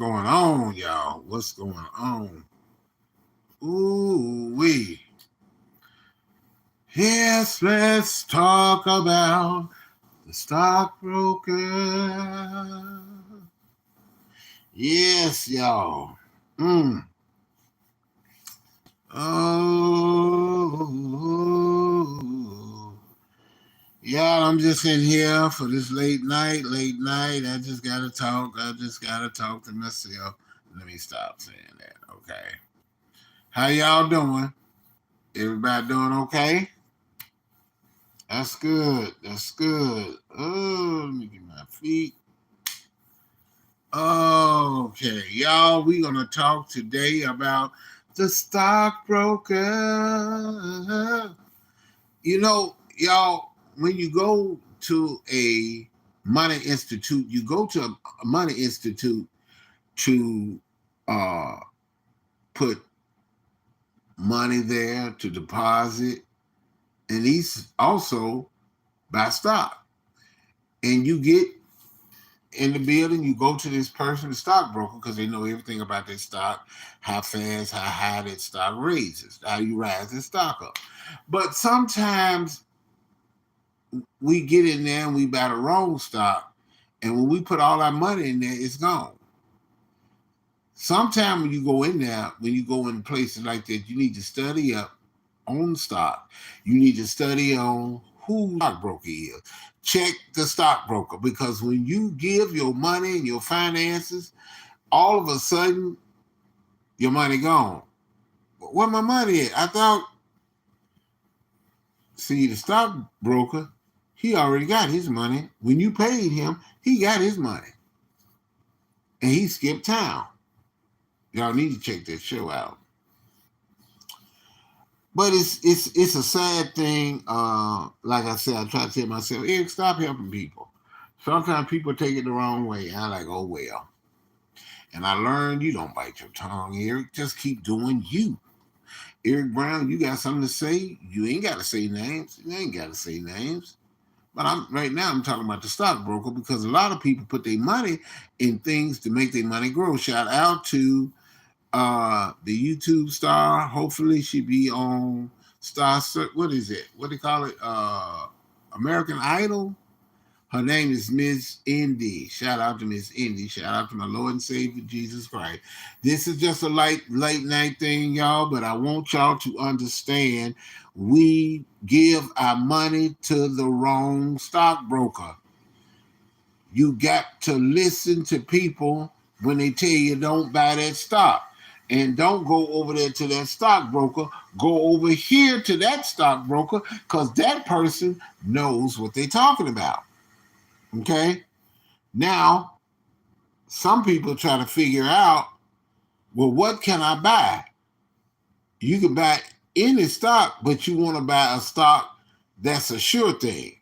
Going on, y'all? What's going on? Ooh wee. Yes, let's talk about the stockbroker. Yes, y'all. Mm. Oh, y'all, I'm just in here for this late night. I just gotta talk. To myself. Let me stop saying that. Okay. How y'all doing? Everybody doing okay? That's good. That's good. Oh, let me get my feet. Okay, y'all, we're gonna talk today about the stockbroker. Y'all, when you go to a money institute, you go to a money institute to uh, put money there to deposit, and these also buy stock. And you get in the building, you go to this person, the stockbroker, because they know everything about that stock, how fast, how high that stock raises, how you rise that stock up. But sometimes we get in there and we buy the wrong stock, and when we put all our money in there, it's gone. Sometimes when you go in there, when you go in places like that, you need to study up on stock. You need to study on who the stockbroker is. Check the stockbroker, because when you give your money and your finances, all of a sudden your money gone. Where my money at? I thought, see, the stockbroker, he already got his money. When you paid him, he got his money. And he skipped town. Y'all need to check that show out. But it's a sad thing. Like I said, I try to tell myself, Eric, stop helping people. Sometimes people take it the wrong way. I like, oh well. And I learned you don't bite your tongue, Eric. Just keep doing you. Eric Brown, you got something to say? You ain't got to say names. You ain't got to say names. But right now I'm talking about the stockbroker, because a lot of people put their money in things to make their money grow. Shout out to the YouTube star. Hopefully she be on Star. What is it? What do you call it? American Idol. Her name is Miss Indy. Shout out to Miss Indy. Shout out to my Lord and Savior Jesus Christ. This is just a late night thing, y'all, but I want y'all to understand we give our money to the wrong stockbroker. You got to listen to people when they tell you don't buy that stock. And don't go over there to that stockbroker. Go over here to that stockbroker, because that person knows what they're talking about. Okay? Now, some people try to figure out, well, what can I buy? You can buy any stock, but you want to buy a stock that's a sure thing.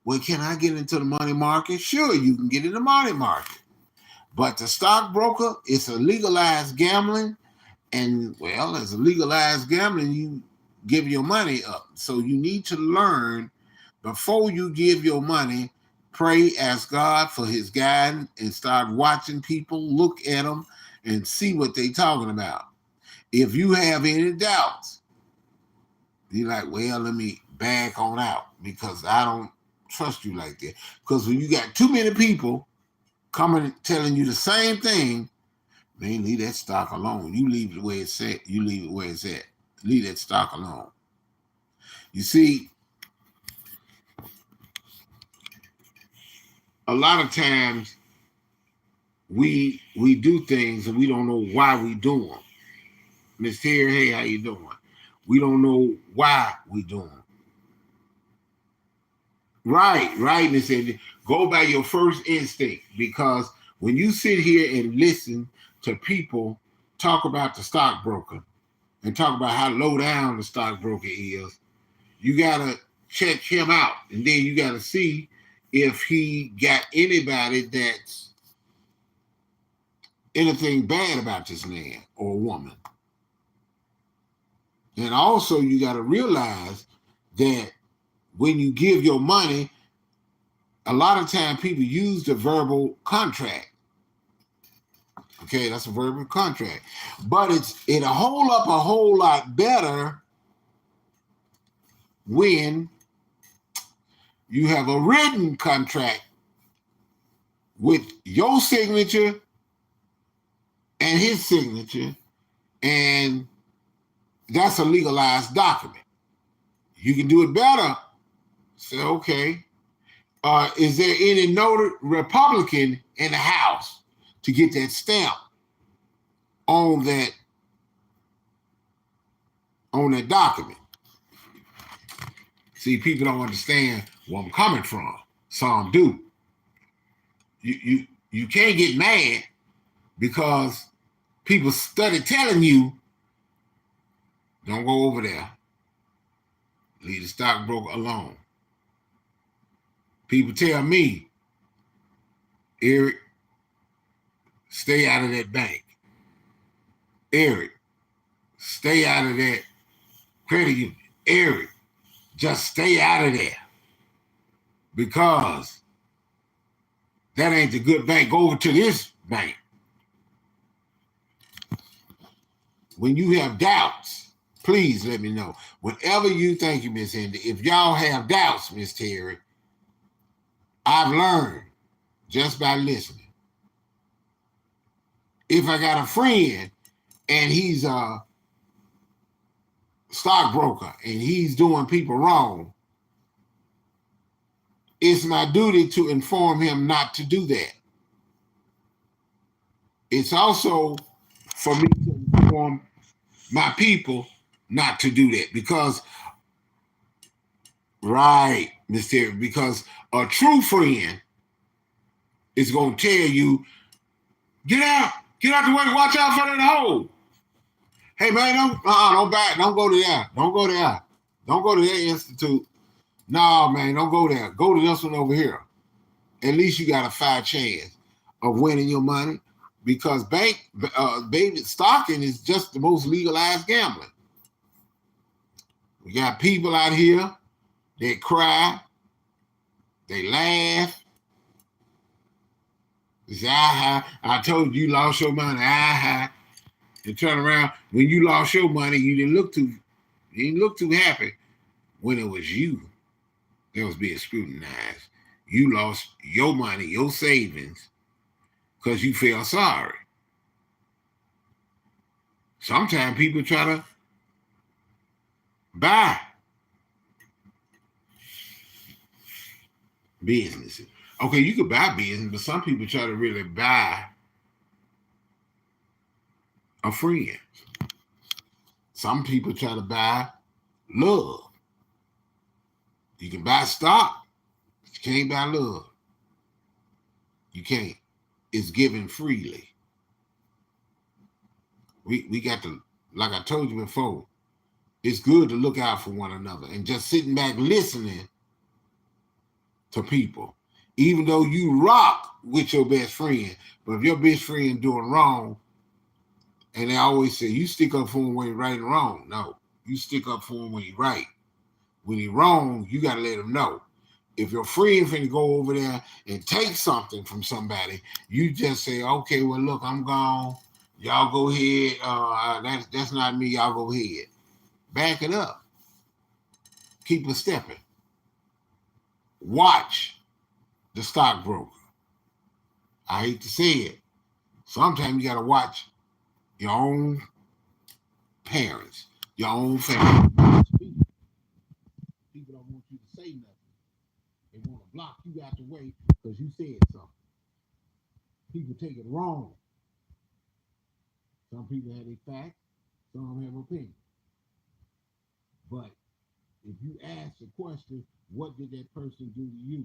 Well, can I get into the money market? Sure, you can get in the money market. But the stockbroker, it's a legalized gambling. And, well, as a legalized gambling, you give your money up. So you need to learn before you give your money. Pray, ask God for his guidance, and start watching people, look at them, and see what they're talking about. If you have any doubts, you're like, well, let me back on out, because I don't trust you like that. Because when you got too many people coming telling you the same thing, man, leave that stock alone. You leave it where it's at. You leave it where it's at. Leave that stock alone. You see, a lot of times we do things and we don't know why we do them. Miss Terry, hey, how you doing? We don't know why we do them. Right, Miss Angie. Go by your first instinct, because when you sit here and listen to people talk about the stockbroker and talk about how low down the stockbroker is, you gotta check him out, and then you gotta see if he got anybody that's anything bad about this man or woman. And also, you got to realize that when you give your money, a lot of time people use the verbal contract. Okay, that's a verbal contract. But it'll hold up a whole lot better when you have a written contract with your signature and his signature, and that's a legalized document. You can do it better. Say, okay, is there any noted Republican in the House to get that stamp on that document? See, people don't understand where I'm coming from. Some do. You can't get mad because people study telling you, don't go over there. Leave the stockbroker alone. People tell me, Eric, stay out of that bank. Eric, stay out of that credit union. Eric, just stay out of there. Because that ain't the good bank. Go over to this bank. When you have doubts, please let me know. Whatever you think, Miss Indy, if y'all have doubts, Miss Terry, I've learned just by listening. If I got a friend and he's a stockbroker and he's doing people wrong, it's my duty to inform him not to do that. It's also for me to inform my people not to do that because, right, Miss Terry, because a true friend is going to tell you, get out the way, watch out for that hole. Hey man, don't go to there. Don't go there. Don't go to that institute. No, man, don't go there. Go to this one over here. At least you got a fair chance of winning your money because baby stocking is just the most legalized gambling. We got people out here that cry, they laugh. They say, I told you lost your money. And turn around when you lost your money, you didn't look too happy when it was you that was being scrutinized. You lost your money, your savings, because you felt sorry. Sometimes people try to buy businesses. Okay, you could buy business, but some people try to really buy a friend. Some people try to buy love. You can buy stock, but you can't buy love. You can't. It's given freely. We got to, like I told you before, it's good to look out for one another and just sitting back listening to people. Even though you rock with your best friend, but if your best friend doing wrong, and they always say, you stick up for him when he's right and wrong. No, you stick up for him when he's right. When he's wrong, you got to let him know. If your friend finna go over there and take something from somebody, you just say, okay, well, look, I'm gone. Y'all go ahead. That's not me. Y'all go ahead. Back it up. Keep it stepping. Watch the stockbroker. I hate to say it. Sometimes you got to watch your own parents, your own family. People don't want you to say nothing. They want to block you out the way because you said something. People take it wrong. Some people have their facts, some have opinions. But if you ask the question, what did that person do to you?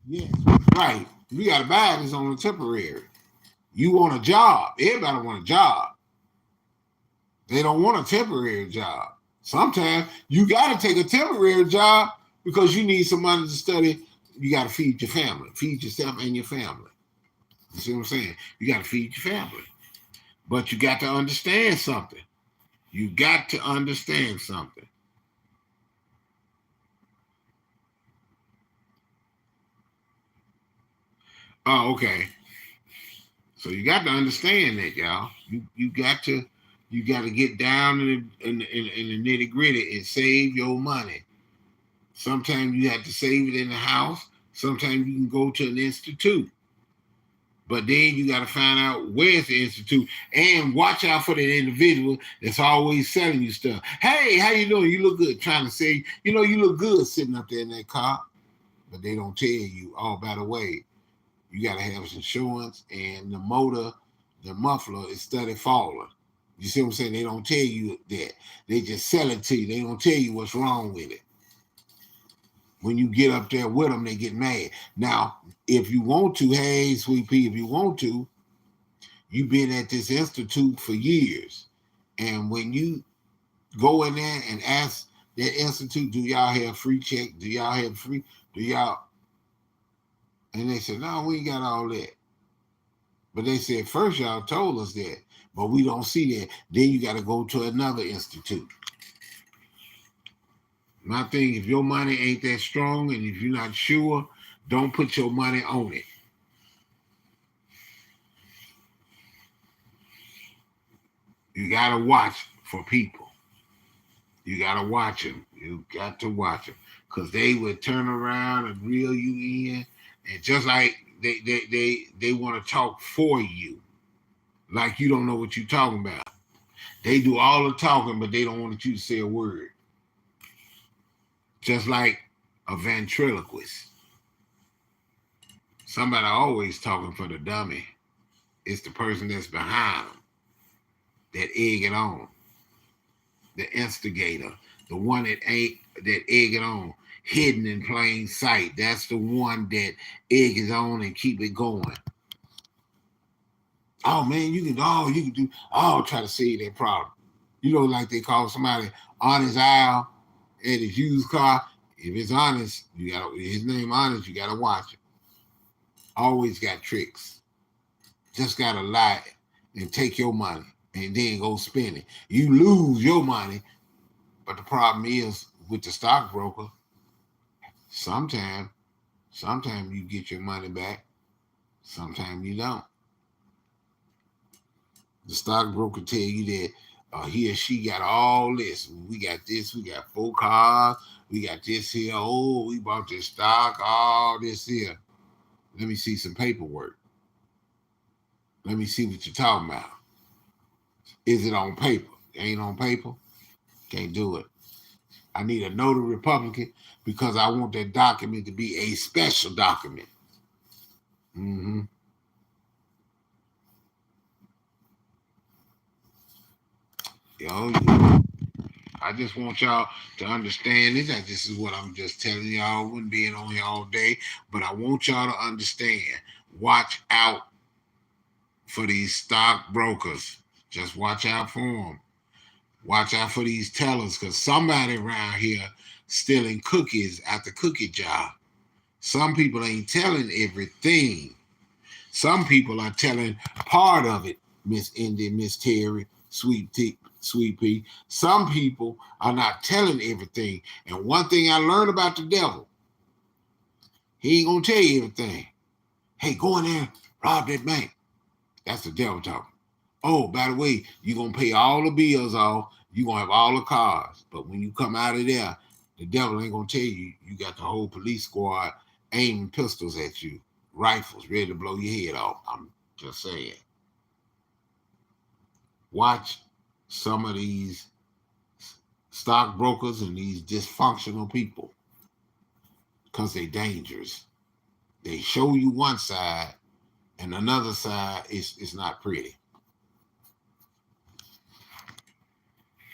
Yes, right. We got to buy this on a temporary. You want a job. Everybody want a job. They don't want a temporary job. Sometimes you got to take a temporary job because you need some money to study. You got to feed your family, feed yourself and your family. You see what I'm saying? You got to feed your family. But you got to understand something. You got to understand something. Oh, okay. So you got to understand that, y'all. You got to get down in the nitty gritty and save your money. Sometimes you have to save it in the house. Sometimes you can go to an institute. But then you got to find out where's the institute and watch out for the individual that's always selling you stuff. Hey, how you doing? You look good. Trying to say, you look good sitting up there in that car. But they don't tell you, oh, by the way, you got to have insurance and the muffler is steady falling. You see what I'm saying? They don't tell you that. They just sell it to you. They don't tell you what's wrong with it. When you get up there with them, they get mad. Now, if you want to, hey, Sweet Pea, if you want to, you've been at this institute for years. And when you go in there and ask that institute, do y'all have free check? Do y'all have free? Do y'all? And they said, no, we ain't got all that. But they said, first y'all told us that, but we don't see that. Then you got to go to another institute. My thing, if your money ain't that strong and if you're not sure, don't put your money on it. You got to watch for people. You got to watch them. You got to watch them because they would turn around and reel you in. And just like they want to talk for you, like you don't know what you're talking about. They do all the talking, but they don't want you to say a word. Just like a ventriloquist. Somebody always talking for the dummy. It's the person that's behind them that egg it on. The instigator, the one that egg it on, hidden in plain sight. That's the one that egg is on and keep it going. Oh man, you can do try to save that problem. Like they call somebody honest Al at his used car. If it's honest, his name honest, you gotta watch it. Always got tricks. Just gotta lie and take your money and then go spend it. You lose your money, but the problem is with the stockbroker, sometimes you get your money back, sometimes you don't. The stockbroker tell you that he or she got all this. We got this. We got 4 cars. We got this here. Oh, we bought this stock. All this here. Let me see some paperwork. Let me see what you're talking about. Is it on paper? Ain't on paper? Can't do it. I need a notary Republican because I want that document to be a special document. Mm-hmm. Yo, I just want y'all to understand this. This is what I'm just telling y'all. I wouldn't being on here all day, but I want y'all to understand. Watch out for these stockbrokers. Just watch out for them. Watch out for these tellers, because somebody around here stealing cookies at the cookie jar. Some people ain't telling everything. Some people are telling part of it, Miss Indy, Miss Terry, Sweet Pea. Some people are not telling everything. And one thing I learned about the devil, he ain't gonna tell you everything. Hey, go in there, rob that bank. That's the devil talking. Oh, by the way, you're gonna pay all the bills off, you're gonna have all the cars. But when you come out of there, the devil ain't gonna tell you you got the whole police squad aiming pistols at you, rifles ready to blow your head off. I'm just saying. Watch some of these stockbrokers and these dysfunctional people because they're dangerous. They show you one side and another side is not pretty.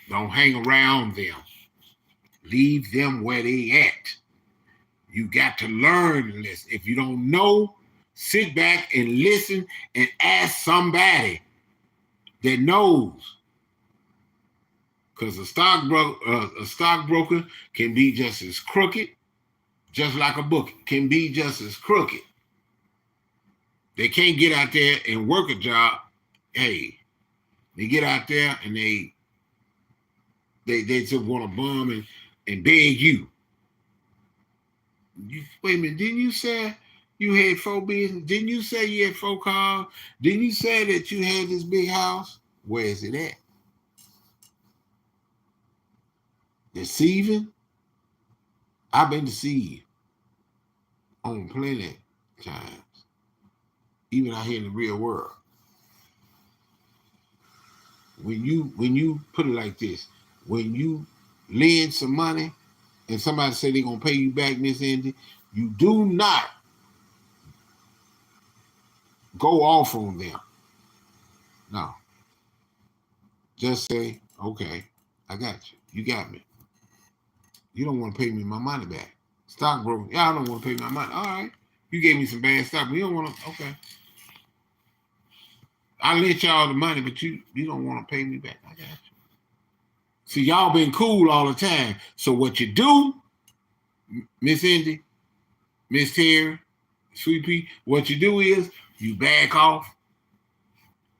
Don't hang around them. Leave them where they at. You got to learn this. If you don't know, sit back and listen and ask somebody that knows. Because a stockbroker can be just as crooked, just like a book can be just as crooked. They can't get out there and work a job. Hey, they get out there and they just want to bum and beg you. Wait a minute, didn't you say You had 4 business. Didn't you say you had 4 cars? Didn't you say that you had this big house? Where is it at? Deceiving? I've been deceived on plenty times, even out here in the real world. When you put it like this, when you lend some money and somebody say they're gonna pay you back, Miss Indy, you do not go off on them. No. Just say, okay, I got you. You got me. You don't want to pay me my money back. Stockbroker, yeah, I don't want to pay my money. All right. You gave me some bad stock, but you don't want to, okay. I lent y'all the money, but you don't want to pay me back. I got you. See, y'all been cool all the time. So what you do, Miss Indy, Miss Terry, Sweet Pea, what you do is you back off,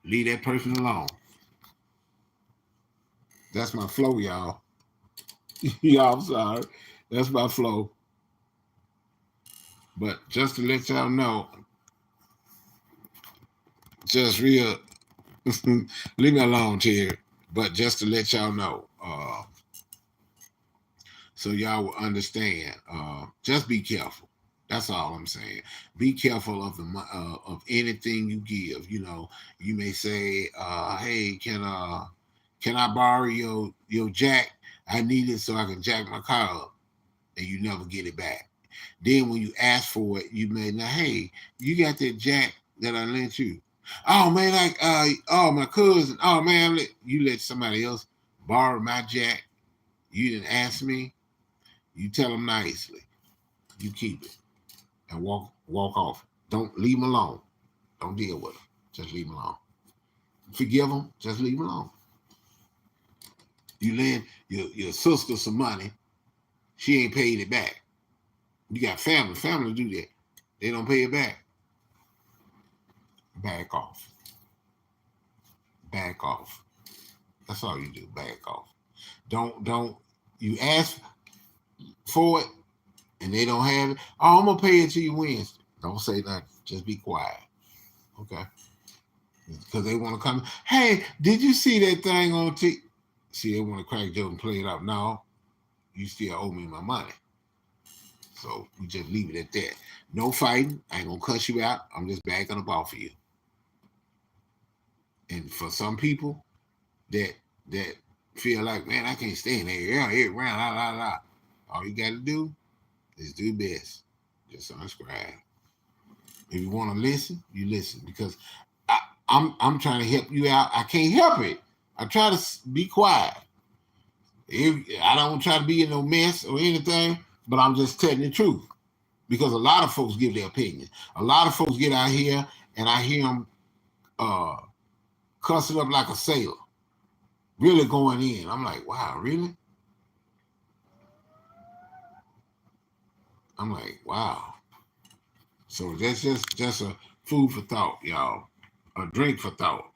leave that person alone. That's my flow, y'all. Y'all, I'm sorry. That's my flow. But just to let y'all know, just real, leave me alone, Terry. But just to let y'all know, so y'all will understand, just be careful. That's all I'm saying. Be careful of of anything you give. You know, you may say, "Hey, can I borrow your jack? I need it so I can jack my car up," and you never get it back. Then when you ask for it, you may now, "Hey, you got that jack that I lent you?" "Oh man, oh my cousin. Oh man, you let somebody else borrow my jack. You didn't ask me." You tell them nicely. You keep it and walk off. Don't leave them alone. Don't deal with them. Just leave them alone. Forgive them. Just leave them alone. You lend your sister some money. She ain't paid it back. You got family. Family do that. They don't pay it back. Back off. Back off. That's all you do. Back off. Don't you ask for it and they don't have it. "Oh, I'm gonna pay it to you Wednesday." Don't say nothing. Just be quiet. Okay. Because they want to come. "Hey, did you see that thing on T?" See, they want to crack joke and play it up. No, you still owe me my money. So we just leave it at that. No fighting. I ain't gonna cuss you out. I'm just backing up off of you. And for some people that feel like, "Man, I can't stay in there. Yeah, around, la la la." All you got to do is do best. Just unsubscribe. If you want to listen, you listen because I'm trying to help you out. I can't help it. I try to be quiet. I don't try to be in no mess or anything, but I'm just telling the truth because a lot of folks give their opinion. A lot of folks get out here and I hear them cussing up like a sailor, really going in. I'm like, wow, really? I'm like, wow. So that's just a food for thought, y'all. A drink for thought.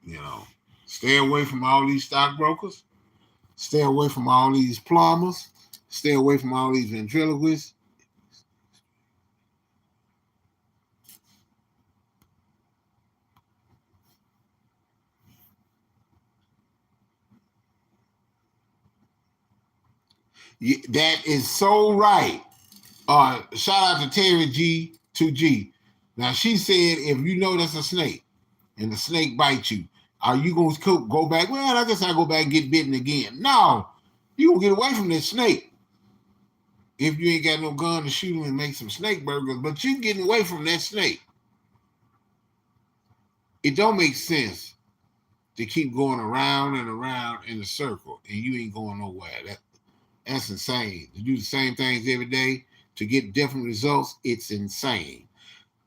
You know, stay away from all these stockbrokers. Stay away from all these plumbers. Stay away from all these ventriloquists. That is so right. Shout out to Terry G2G. Now she said, if you know that's a snake and the snake bites you, are you going to go back? Well, I guess I go back and get bitten again. No, you going to get away from that snake. If you ain't got no gun to shoot him and make some snake burgers, but you getting away from that snake. It don't make sense to keep going around and around in a circle and you ain't going nowhere. That's insane. To do the same things every day to get different results, it's insane.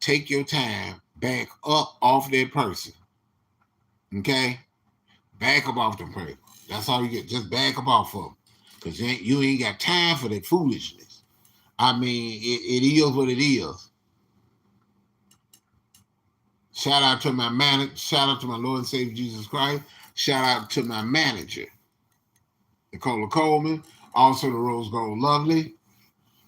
Take your time, back up off that person. Okay? Back up off them people. That's all you get. Just back up off of them. Because you ain't got time for that foolishness. I mean, it is what it is. Shout out to my manager. Shout out to my Lord and Savior Jesus Christ. Shout out to my manager, Nicola Coleman. Also the Rose Gold Lovely.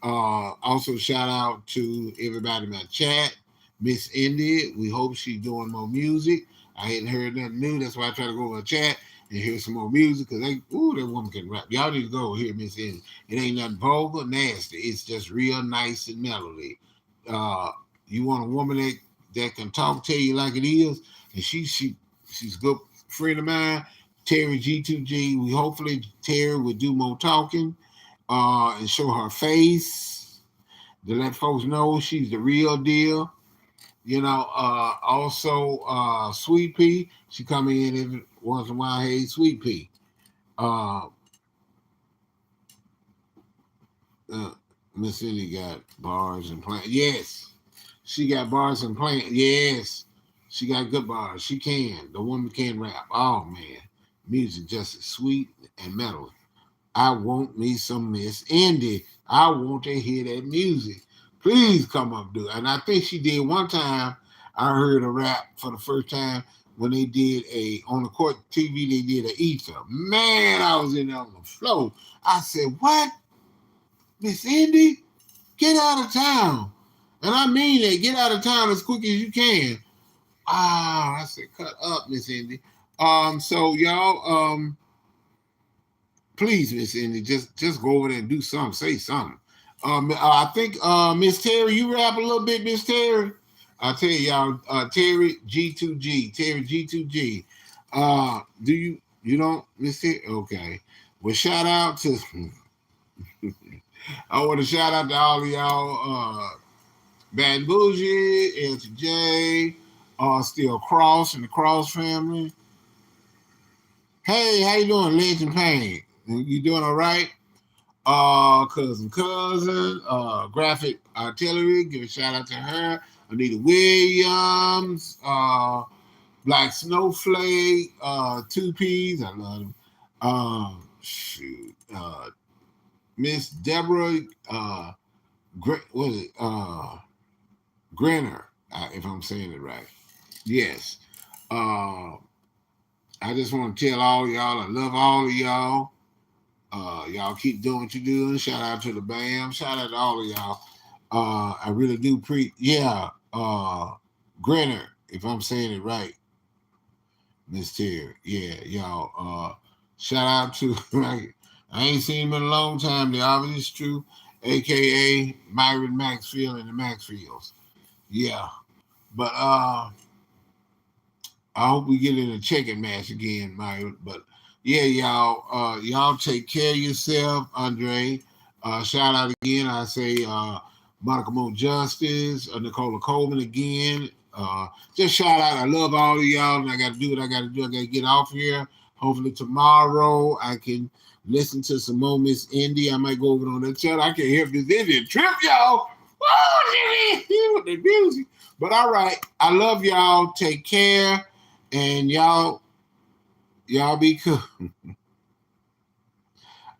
Also, shout out to everybody in my chat. Miss Indy, we hope she's doing more music. I hadn't heard nothing new. That's why I try to go in the chat and hear some more music because that woman can rap. Y'all need to go hear Miss Indy. It ain't nothing vulgar, nasty. It's just real nice and melody. Uh, you want a woman that can talk, tell you like it is, and she's a good friend of mine, Terry G2G. We hopefully Terry will do more talking and show her face to let folks know she's the real deal. Also Sweet Pea, she come in every once in a while. Hey, Sweet Pea. Uh, uh, Miss Cindy got bars and plant. Yes, she got bars and plant. Yes, she got good bars. She can. The woman can rap. Oh man, music just as sweet and metal. I want me some Miss Indy. I want to hear that music. Please come up, do it. And I think she did one time. I heard a rap for the first time when they did on the court TV. They did an ether. Man, I was in there on the floor. I said, "What, Miss Indy? Get out of town!" And I mean that. Get out of town as quick as you can. I said, "Cut up, Miss Indy." So y'all, please, Miss Indy, just go over there and do something, say something. I think Miss Terry, you rap a little bit, Miss Terry. I'll tell y'all, Terry G2G, Terry G2G. Do you don't, Miss Terry? Okay. Well, shout out to I want to shout out to all of y'all, Bad Bougie, LTJ, Still Cross and the Cross family. Hey, how you doing, Legend Pain? You doing all right? Cousin, Graphic Artillery, give a shout out to her. Anita Williams, Black Snowflake, Two Ps, I love them. Miss Deborah, what is it? Grenner, if I'm saying it right. Yes. I just want to tell all of y'all, I love all of y'all. Y'all keep doing what you're doing. Shout out to the BAM. Shout out to all of y'all. I really do Grenner, if I'm saying it right. Miss Terry. Yeah, y'all. Shout out to like I ain't seen him in a long time. The obvious is true, aka Myron Maxfield and the Maxfields. Yeah. But I hope we get in a checking match again, Myron. But yeah, y'all take care of yourself, Andre. Shout out again. I say Monica Mo Justice, Nicola Coleman again. Just shout out. I love all of y'all, and I got to do what I got to do. I got to get off here. Hopefully tomorrow I can listen to some more Miss Indy. I might go over on that channel. I can't hear this Indian trip, y'all. With the music. But all right, I love y'all. Take care, and y'all be cool.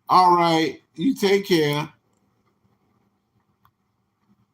All right, you take care.